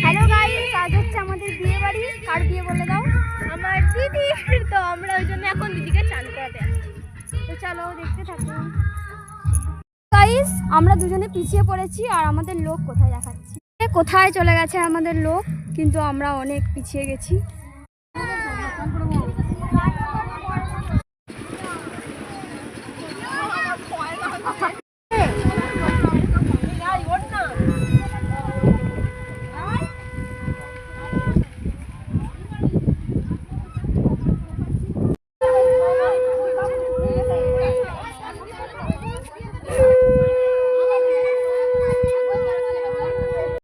Hello guys, আজ হচ্ছে আমাদের বিয়ে বাড়ি। কার বিয়ে বলে দাও? আমার দিদি। তো আমরা ওই জন্য এখন দিদিকে চান করাতে আসছি। তো চলো দেখতে থাকো। গাইস, আমরা দুজনে পিছিয়ে পড়েছি আর আমাদের লোক কোথায় দেখাচ্ছি। কোথায় চলে গেছে আমাদের লোক, কিন্তু আমরা অনেক পিছিয়ে গেছি।